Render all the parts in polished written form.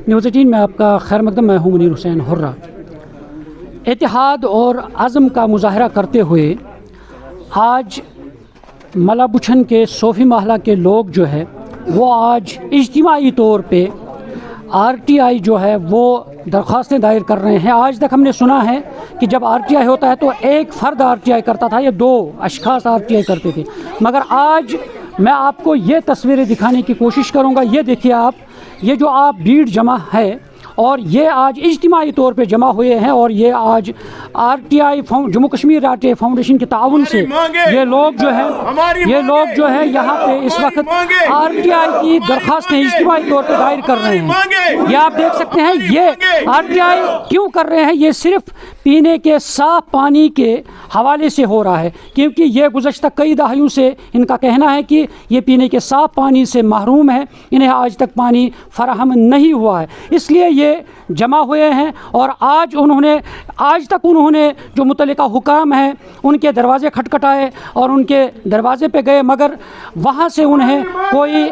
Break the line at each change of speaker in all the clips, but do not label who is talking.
News 18 में आपका खैर मकदम। मैं हूं मुनीर हुसैन हुर्रा। इत्तेहाद और अज़म का मुजाहरा करते हुए आज मलाबुछन के सोफ़ी महला के लोग जो है वो आज इज्तिमाई तौर पे RTI जो है वो दरख्वास्तें दायर कर रहे हैं। आज तक हमने सुना है कि जब RTI होता है तो एक फ़र्द RTI करता था या 2 अशख़ास RTI करते थे, मगर आज मैं आपको ये तस्वीरें दिखाने की कोशिश करूँगा। ये देखिए आप, ये जो आप भीड़ जमा है और ये आज इज्तिमाई तौर पे जमा हुए हैं और ये आज RTI Jammu Kashmir RTI foundation के ताउन से ये लोग जो है यहाँ पे इस वक्त RTI की दरख्वास्तें इज्तिमाई तौर पे दायर कर रहे हैं। ये आप देख सकते हैं, ये RTI क्यों कर रहे हैं? ये सिर्फ पीने के साफ पानी के हवाले से हो रहा है, क्योंकि ये गुज़श्ता कई दहाइयों से इनका कहना है कि ये पीने के साफ पानी से महरूम है, इन्हें आज तक पानी फराहम नहीं हुआ है, इसलिए ये जमा हुए हैं। और आज तक उन्होंने जो मुतल्लिका हुकाम है उनके दरवाज़े खटखटाए और उनके दरवाज़े पे गए, मगर वहाँ से उन्हें कोई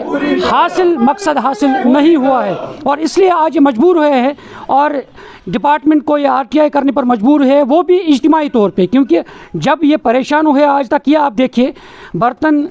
मकसद हासिल नहीं हुआ है और इसलिए आज ये मजबूर हुए हैं और डिपार्टमेंट को ये RTI करने पर मजबूर है, वो भी इज्तिमाई तौर पे, क्योंकि जब ये परेशान हुए आज तक। ये आप देखिए बर्तन,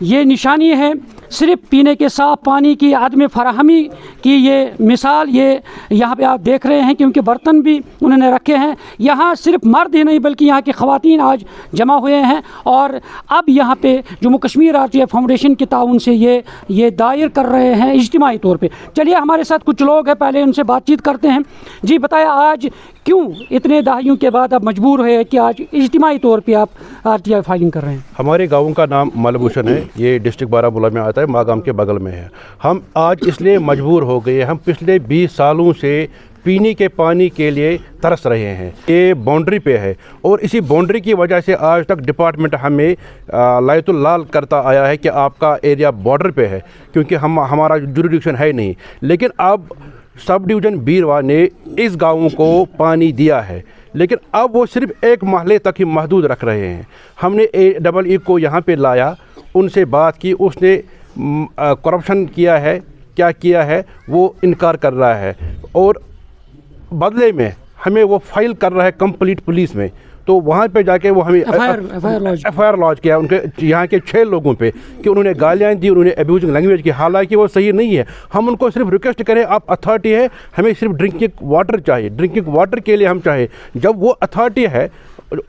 ये निशानी है सिर्फ पीने के साफ पानी की आदम फराहमी की ये मिसाल ये यहाँ पे आप देख रहे हैं, क्योंकि बर्तन भी उन्होंने रखे हैं। यहाँ सिर्फ मर्द ही नहीं बल्कि यहाँ की ख़वातीन आज जमा हुए हैं और अब यहाँ पे जम्मू कश्मीर RTI फाउंडेशन के ताउन से ये दायर कर रहे हैं इज्तिमाई तौर पे। चलिए हमारे साथ कुछ लोग हैं, पहले उनसे बातचीत करते हैं। जी बताया, आज क्यों इतने दहाइयों के बाद आप मजबूर हुए कि आज इज्तिमाई तौर पे आप RTI फाइलिंग कर रहे हैं?
हमारे गाँव का नाम मलाबुछन है, ये डिस्ट्रिक्ट बारामूला में आता है, मागाम के बगल में है। हम आज इसलिए मजबूर हो गए, हम पिछले 20 सालों से पीने के पानी के लिए तरस रहे हैं। ये बाउंड्री पे है और इसी बाउंड्री की वजह से आज तक डिपार्टमेंट हमें लायतुल लाल करता आया है कि आपका एरिया बॉर्डर पे है, क्योंकि हमारा जुरिडिक्शन है नहीं। लेकिन अब सब डिवीज़न बीरवा ने इस गाँव को पानी दिया है, लेकिन अब वो सिर्फ एक महल्ले तक ही महदूद रख रहे हैं। हमने AEE को यहाँ पे लाया, उनसे बात की, उसने करप्शन किया है, क्या किया है वो इनकार कर रहा है और बदले में हमें वो फाइल कर रहा है कंप्लीट पुलिस में। तो वहाँ पे जाके वो हमें FIR लॉन्च किया उनके यहाँ के 6 लोगों पे कि उन्होंने गालियाँ दी, उन्होंने अब्यूजिंग लैंग्वेज की, हालांकि वो सही नहीं है। हम उनको सिर्फ रिक्वेस्ट करें, आप अथॉरिटी है, हमें सिर्फ ड्रिंकिंग वाटर चाहिए, ड्रिंकिंग वाटर के लिए हम चाहे। जब वो अथॉरिटी है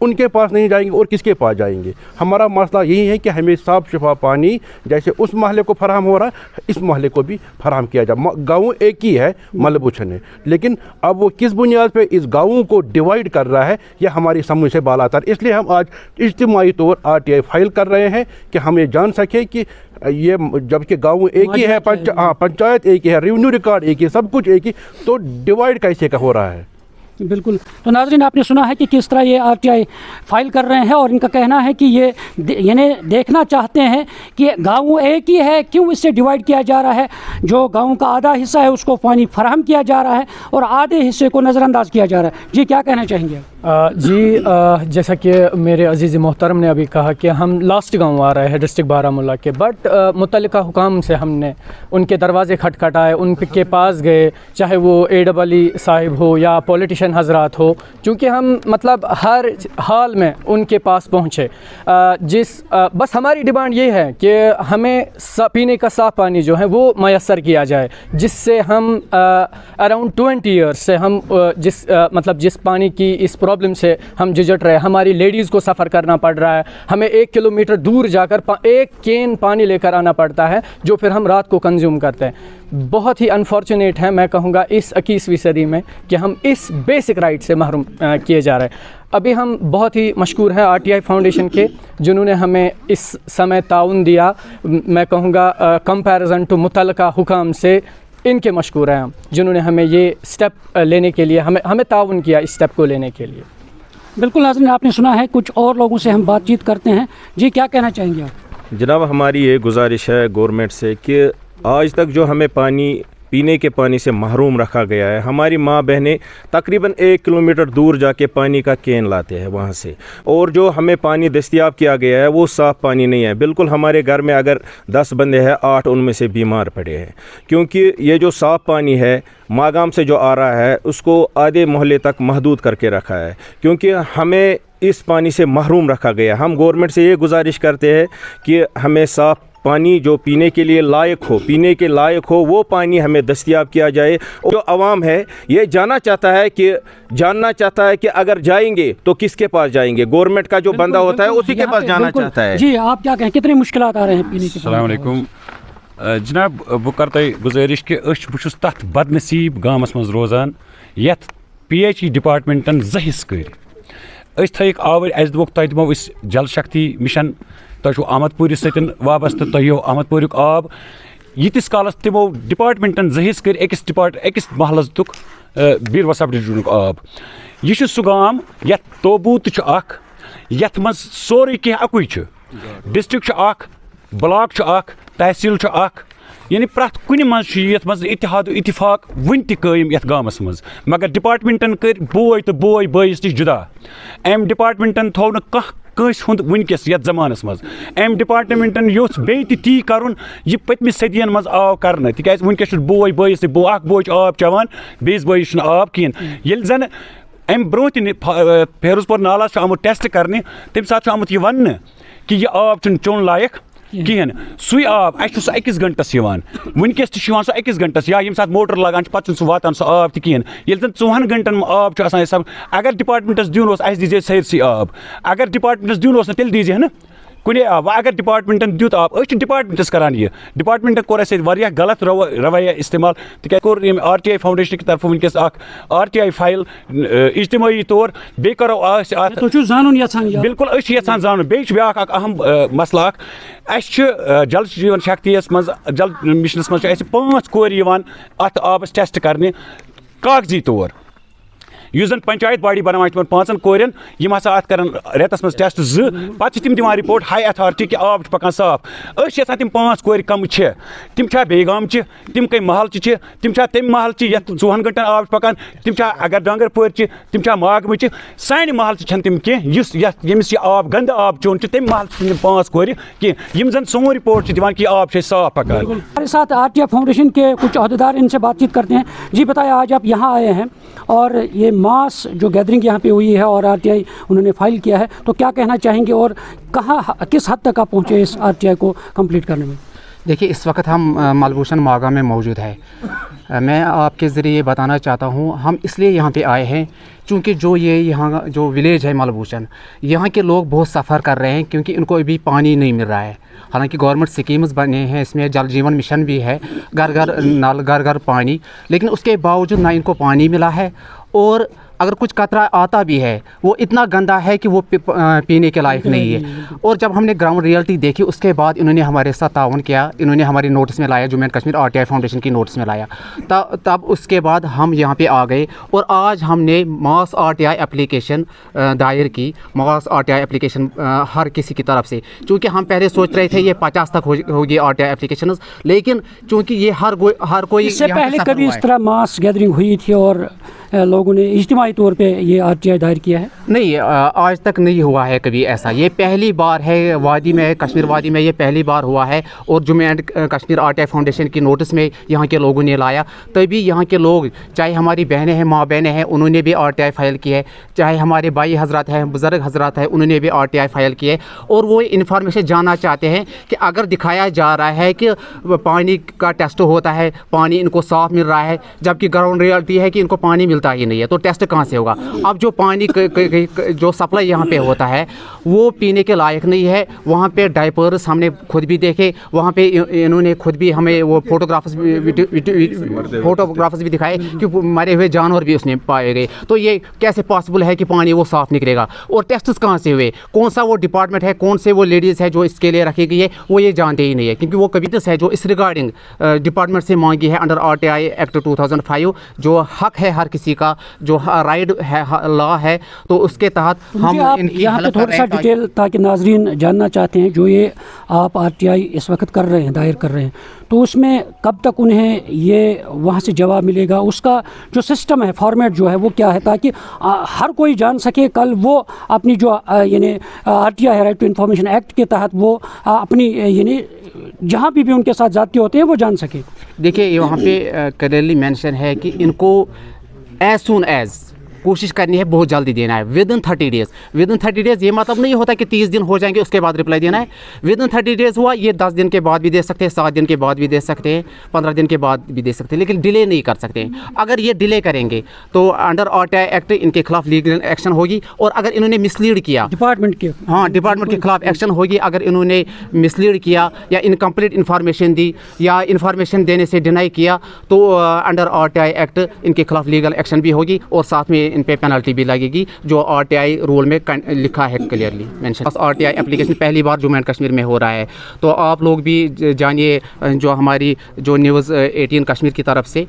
उनके पास नहीं जाएंगे और किसके पास जाएंगे? हमारा मसला यही है कि हमें साफ शफा पानी जैसे उस महल्ले को फराहम हो रहा है, इस महल्ले को भी फराहम किया जाए। गाँव एक ही है, मलाबुछन है, लेकिन अब वो किस बुनियाद पे इस गाँव को डिवाइड कर रहा है यह हमारी समझ से बालातर। इसलिए हम आज इज्तिमाई तौर RTI फाइल कर रहे हैं कि हम ये जान सकें कि ये जबकि गाँव एक ही है, पंचायत एक ही है, रेवेन्यू रिकॉर्ड एक ही, सब कुछ एक ही, तो डिवाइड कैसे का हो रहा है?
बिल्कुल। तो नाज़रीन, आपने सुना है कि किस तरह ये RTI फाइल कर रहे हैं और इनका कहना है कि ये देखना चाहते हैं कि गाँव एक ही है, क्यों इससे डिवाइड किया जा रहा है। जो गाँव का आधा हिस्सा है उसको पानी फराहम किया जा रहा है और आधे हिस्से को नज़रअंदाज किया जा रहा है। जी क्या कहना चाहेंगे?
जैसा कि मेरे अजीज़ मोहतरम ने अभी कहा कि हम लास्ट गांव आ रहे हैं डिस्ट्रिक्ट बारामूला के, बट मुतल्लिका हुकाम से हमने उनके दरवाज़े खटखटाए, उनके पास गए, चाहे वो AEE साहिब हो या पॉलिटिशियन हजरात हो, चूँकि हम मतलब हर हाल में उनके पास पहुँचे। बस हमारी डिमांड ये है कि हमें पीने का साफ़ पानी जो है वो मैसर किया जाए, जिससे हम अराउंड 20 ईयर्स से हम जिस पानी की इस प्रॉब्लम से हम झिझट रहे हैं। हमारी लेडीज़ को सफ़र करना पड़ रहा है, हमें 1 किलोमीटर दूर जाकर 1 कैन पानी लेकर आना पड़ता है, जो फिर हम रात को कंज्यूम करते हैं। बहुत ही अनफॉर्चुनेट है, मैं कहूँगा इस 21वीं सदी में, कि हम इस बेसिक राइट से महरूम किए जा रहे हैं। अभी हम बहुत ही मशकूर हैं RTI फाउंडेशन के, जिन्होंने हमें इस समय ताउन दिया। मैं कहूँगा कंपैरिजन टू मुतल्लिका हुकाम से इनके मशकूर हैं हम, जिन्होंने हमें ये स्टेप लेने के लिए हमें ताउन किया इस स्टेप को लेने के लिए।
बिल्कुल नाज़रीन, आपने सुना है, कुछ और लोगों से हम बातचीत करते हैं। जी क्या कहना चाहेंगे आप?
जनाब, हमारी ये गुजारिश है गवर्नमेंट से कि आज तक जो हमें पानी पीने के पानी से महरूम रखा गया है। हमारी माँ बहनें तकरीबन 1 किलोमीटर दूर जाके पानी का कैन लाते हैं वहाँ से, और जो हमें पानी दस्तयाब किया गया है वो साफ़ पानी नहीं है बिल्कुल। हमारे घर में अगर 10 बंदे हैं 8 उनमें से बीमार पड़े हैं, क्योंकि ये जो साफ़ पानी है मागाम से जो आ रहा है उसको आधे मोहल्ले तक महदूद करके रखा है, क्योंकि हमें इस पानी से महरूम रखा गया। हम गवर्नमेंट से ये गुजारिश करते हैं कि हमें साफ़ पानी जो पीने के लिए लायक हो, पीने के लायक हो, वो पानी हमें दस्तयाब किया जाए। और जो आवाम है ये जानना चाहता है कि अगर जाएंगे तो किसके पास जाएंगे, गवर्नमेंट का जो बंदा होता है उसी के पास जाना चाहता है।
जी आप क्या कहें, कितनी मुश्किलात आ रहे हैं पीने के?
अस्सलाम वालेकुम जनाब, बह कर तुम गुजारिश कि बह तथ बदनसीब गामस मज रोजान यथ PHE डिपार्टमेंटन जहिस कर थक आवर अस दोक तुम दिमो जल शक्ति मिशन, तुम अहमदपुर सतन वाबस्त, तुम अहमदपुर आब यीतिस कालस तमो डिपार्टमेंटन जहिस कर अकिस महलस दुक बीरवा सब डिवीजन आब। यह सह गाम यथ तोबूत यथ मज सोरे कह अकुई डिस्ट्रिक्ट ब्लॉक तहसील यानी प्रथ कुन मज यथ मज इतिहाद इतिफाक वन तयम यथ गामस मज, मगर डिपार्टमेंटन कर बोय तो बोय बयस नश जुदा। अम डिपार्टमेंटन थो न कंस हुंद वनकस यथ जमानस मज, अम डिपार्टमेंटन योस बे ती करन यह पतमिस सदियन मज आव कर तिक वनकस बोय बयस बोय आब चवान बेस बयस आब कहें। ये जन अम ब्रो फेरुजपुर नाला आमुत टेस्ट करने तम सात आमुत यह वन कि यह आब चोन लायक कहें, सु आब अस अकिस घंटस वनकस तह सह अकिस घंटस या ये सात मोटर लगान पे सह वातान सह आब तहें। ये जन 4 घंटन आब सब अगर डिपार्टमेंटस दिन अस दीजिए सैरसी आब, अगर डिपार्टमेंटस दिन तेल दीजिए ना कुने आब, वह अगर डिपार्टमेंटन दित आब डिपार्टमेंटस करान यह डिपार्टमेंटन कोर गलत रवैया इस्तेमाल तक कोर RTI फाउंडेशन की तरफ वनकस RTI फाइल इज्तिमाई तौर बे करो बिल्कुल यहां जान ब्या अहम मसला जल जीवन शक्ति मज जल मिशनस मज 5 कोर अत आबस टेस्ट करने कागजी तौर, युस जन पंचायत बॉडी बनावान 5 कोरन यम हसा अत कर रेतस मज टेस्ट 2 पत तिम दिवान रिपोर्ट हाई अथॉरिटी कि आब पकान साफ। यहां तिम 5 कोर कम तिम बेगाम तिम कई महल तिम तम महल यथ 4 घंटन आब पकान, तिम अगर डांगरपोर तिम मागम सानि महल तिम कह यमिस यह आब गंद आब चोन तम महल तिम 5 कोर कह यम जन सोन रिपोर्ट दिवान कि आब साफ पकान।
हमारे साथ RTI फाउंडेशन के कुछ अहदेदार, इनसे बातचीत करते हैं। जी बताएं, आज आप यहाँ आए हैं और ये मास जो गैदरिंग यहाँ पे हुई है और RTI उन्होंने फाइल किया है, तो क्या कहना चाहेंगे और कहाँ किस हद तक आप पहुँचे इस RTI को कंप्लीट करने में?
देखिए, इस वक्त हम मलबूशन मागा में मौजूद है। मैं आपके ज़रिए बताना चाहता हूँ, हम इसलिए यहाँ पे आए हैं चूँकि जो ये यहाँ जो विलेज है मलबूशन, यहाँ के लोग बहुत सफ़र कर रहे हैं क्योंकि इनको अभी पानी नहीं मिल रहा है। हालांकि गवर्नमेंट स्कीम्स बने हैं, इसमें जल जीवन मिशन भी है, घर घर नल घर घर पानी, लेकिन उसके बावजूद ना इनको पानी मिला है, और अगर कुछ कतरा आता भी है वो इतना गंदा है कि वो पीने के लायक नहीं है। और जब हमने ग्राउंड रियलिटी देखी उसके बाद इन्होंने हमारे साथ ताउन किया, इन्होंने हमारी नोटिस में लाया, Jammu and Kashmir RTI foundation की नोटिस में लाया। तब उसके बाद हम यहाँ पे आ गए और आज हमने मास RTI एप्लीकेशन दायर की, मास RTI एप्लीकेशन हर किसी की तरफ से। चूँकि हम पहले सोच रहे थे ये 50 तक होगी RTI एप्लीकेशन, लेकिन चूँकि ये हर कोई
इससे पहले कभी इस तरह मास गैदरिंग हुई थी और लोगों ने इज्तिमाई तौर पे ये RTI दायर किया है?
नहीं, आज तक नहीं हुआ है कभी ऐसा, ये पहली बार है वादी में, कश्मीर वादी में ये पहली बार हुआ है। और Jammu and Kashmir RTI foundation की नोटिस में यहाँ के लोगों ने लाया, तभी यहाँ के लोग, चाहे हमारी बहनें हैं, माँ बहनें हैं, उन्होंने भी RTI फाइल की है, चाहे हमारे भाई हजरात हैं, बुज़ुर्ग हजरात हैं, उन्होंने भी RTI फाइल की है। और वो इन्फॉर्मेशन जानना चाहते हैं कि अगर दिखाया जा रहा है कि पानी का टेस्ट होता है, पानी इनको साफ़ मिल रहा है, जबकि ग्राउंड रियलिटी है कि इनको पानी मिलता ही नहीं है, तो टेस्ट कहाँ से होगा? अब जो पानी जो सप्लाई यहाँ पे होता है वो पीने के लायक नहीं है। वहाँ पे डायपर्स हमने खुद भी देखे, वहाँ पे इन्होंने खुद भी हमें वो फोटोग्राफर्स भी दिखाए कि मरे हुए जानवर भी उसने पाए गए। तो ये कैसे पॉसिबल है कि पानी वो साफ़ निकलेगा? और टेस्ट कहाँ से हुए? कौन सा वो डिपार्टमेंट है, कौन से वो लेडीज़ है जो इसके लिए रखी गई है, वो ये जानते ही नहीं है। क्योंकि वो कभी है जो इस रिगार्डिंग डिपार्टमेंट से मांगी है अंडर RTI एक्ट 2005, जो हक है हर किसी का, जो राइट है, लॉ है, तो उसके तहत हम
यहाँ पे थोड़ा सा डिटेल ताकि नाजरीन जानना चाहते हैं, जो ये आप RTI इस वक्त कर रहे हैं, दायर कर रहे हैं, तो उसमें कब तक उन्हें ये वहाँ से जवाब मिलेगा, उसका जो सिस्टम है, फॉर्मेट जो है वो क्या है, ताकि हर कोई जान सके कल वो अपनी जो यानी RTI है, राइट टू इन्फॉर्मेशन एक्ट के तहत वो अपनी यानी जहाँ भी उनके साथ ज़्यादती होते हैं वो जान सके।
देखिए वहाँ पे क्लियरली मेंशन है कि इनको एज सुन एज कोशिश करनी है, बहुत जल्दी देना है, with in 30 days. With in 30 days ये मतलब नहीं होता कि 30 दिन हो जाएंगे उसके बाद रिप्लाई देना है। विद इन 30 डेज़ हुआ, ये 10 दिन के बाद भी दे सकते हैं, 7 दिन के बाद भी दे सकते हैं, 15 दिन के बाद भी दे सकते हैं, लेकिन डिले नहीं कर सकते। अगर ये डिले करेंगे तो अंडर RTI एक्ट इनके खिलाफ लीगल एक्शन होगी। और अगर इन्होंने मिसलीड किया,
डिपार्टमेंट के
डिपार्टमेंट के खिलाफ एक्शन होगी। अगर इन्होंने मिसलीड किया या इनकम्प्लीट इन्फॉर्मेशन दी या इन्फॉर्मेशन देने से डिनाई किया तो अंडर RTI एक्ट इनके खिलाफ लीगल एक्शन भी होगी और साथ में इन पे पेनल्टी भी लगेगी, जो RTI रूल में लिखा है क्लियरली मेंशन। RTI एप्लीकेशन पहली बार जम्मू एंड कश्मीर में हो रहा है, तो आप लोग भी जानिए जो हमारी जो न्यूज़ 18 कश्मीर की तरफ से।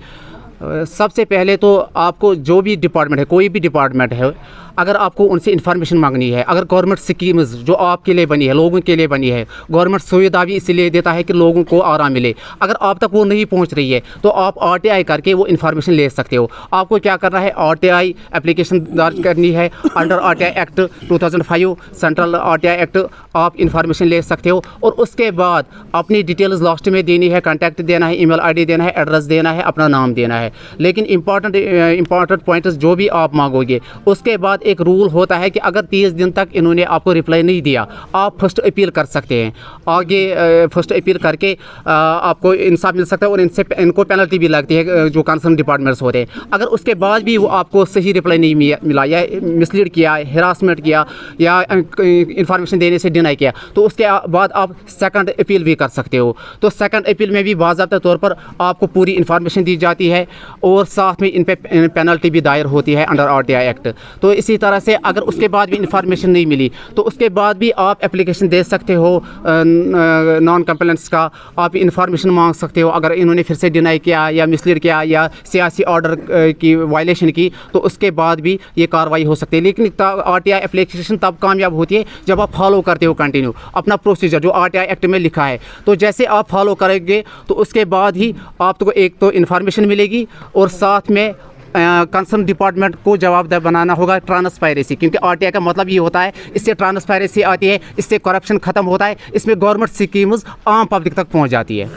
सबसे पहले तो आपको जो भी डिपार्टमेंट है, कोई भी डिपार्टमेंट है, अगर आपको उनसे इन्फॉर्मेशन मांगनी है, अगर गवर्नमेंट स्कीम्स जो आपके लिए बनी है, लोगों के लिए बनी है, गवर्नमेंट सुविधा भी इसलिए देता है कि लोगों को आराम मिले, अगर आप तक वो नहीं पहुंच रही है तो आप RTI करके वो इन्फॉर्मेशन ले सकते हो। आपको क्या करना है, RTI एप्लीकेशन दर्ज करनी है under RTI act 2005, central RTI act, आप इन्फॉर्मेशन ले सकते हो। और उसके बाद अपनी डिटेल्स लास्ट में देनी है, कॉन्टैक्ट देना है, ईमेल ID देना है, एड्रेस देना है, अपना नाम देना है। लेकिन इंपॉर्टेंट पॉइंट्स जो भी आप मांगोगे, उसके बाद एक रूल होता है कि अगर 30 दिन तक इन्होंने आपको रिप्लाई नहीं दिया, आप फर्स्ट अपील कर सकते हैं। आगे फर्स्ट अपील करके आपको इंसाफ मिल सकता है और इनको पेनल्टी भी लगती है जो कंसर्न डिपार्टमेंट्स होते हैं। अगर उसके बाद भी वो आपको सही रिप्लाई नहीं मिला या मिसलीड किया, हेरासमेंट किया या इंफॉर्मेशन देने से डिनाई किया, तो उसके बाद आप सेकंड अपील भी कर सकते हो। तो सेकंड अपील में भी बाज़ाब्ता तौर पर आपको पूरी इंफॉर्मेशन दी जाती है और साथ में इन पे पेनल्टी भी दायर होती है अंडर RTI एक्ट। तो इसी तरह से अगर उसके बाद भी इन्फॉर्मेशन नहीं मिली तो उसके बाद भी आप एप्लीकेशन दे सकते हो नॉन कंप्लेंट्स का, आप इन्फॉर्मेशन मांग सकते हो। अगर इन्होंने फिर से डिनाई किया या मिसलीड किया या सियासी ऑर्डर की वायलेशन की तो उसके बाद भी ये कार्रवाई हो सकती है। लेकिन RTI एप्लीकेशन तब कामयाब होती है जब आप फॉलो करते हो कंटिन्यू अपना प्रोसीजर जो RTI एक्ट में लिखा है। तो जैसे आप फॉलो करेंगे तो उसके बाद ही आपको एक तो इन्फॉर्मेशन मिलेगी और साथ में कंसर्न डिपार्टमेंट को जवाबदेह बनाना होगा ट्रांसपेरेंसी, क्योंकि RTI का मतलब ये होता है इससे ट्रांसपेरेंसी आती है, इससे करप्शन ख़त्म होता है, इसमें गवर्नमेंट स्कीम्स आम पब्लिक तक पहुंच जाती है।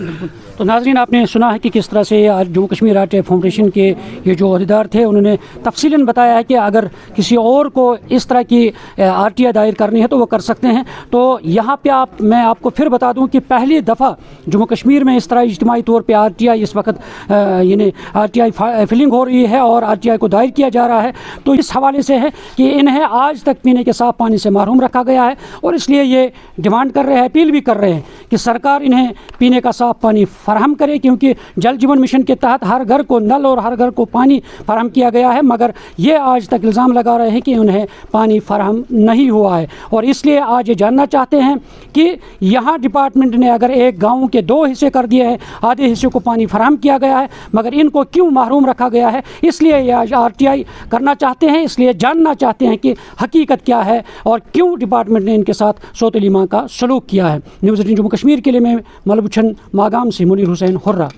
तो नाज़रीन, आपने सुना है कि किस तरह से आज जम्मू कश्मीर RTI फाउंडेशन के ये जो अहदेदार थे उन्होंने तफसीलन बताया है कि अगर किसी और को इस तरह की RTI दायर करनी है तो वो कर सकते हैं। तो यहाँ पे मैं आपको फिर बता दूँ कि पहली दफ़ा जम्मू कश्मीर में इस तरह इज्तिमाई तौर पर RTI इस वक्त यानी RTI फिलिंग हो रही है और RTI को दायर किया जा रहा है। तो इस हवाले से है कि इन्हें आज तक पीने के साफ पानी से महरूम रखा गया है और इसलिए ये डिमांड कर रहे हैं, अपील भी कर रहे हैं कि सरकार इन्हें पीने का साफ पानी फराहम करे, क्योंकि जल जीवन मिशन के तहत हर घर को नल और हर घर को पानी फराहम किया गया है, मगर ये आज तक इल्ज़ाम लगा रहे हैं कि उन्हें पानी फराहम नहीं हुआ है। और इसलिए आज ये जानना चाहते हैं कि यहाँ डिपार्टमेंट ने अगर एक गाँव के 2 हिस्से कर दिए हैं, आधे हिस्से को पानी फराहम किया गया है, मगर इनको क्यों महरूम रखा गया है, इसलिए ये आज RTI करना चाहते हैं, इसलिए जानना चाहते हैं कि हकीकत क्या है और क्यों डिपार्टमेंट ने इनके साथ सौतेली माँ का सलूक किया है। न्यूज़ 18 जम्मू कश्मीर के लिए मैं मलबुछन मागाम से मुनीर हुसैन हुर्रा।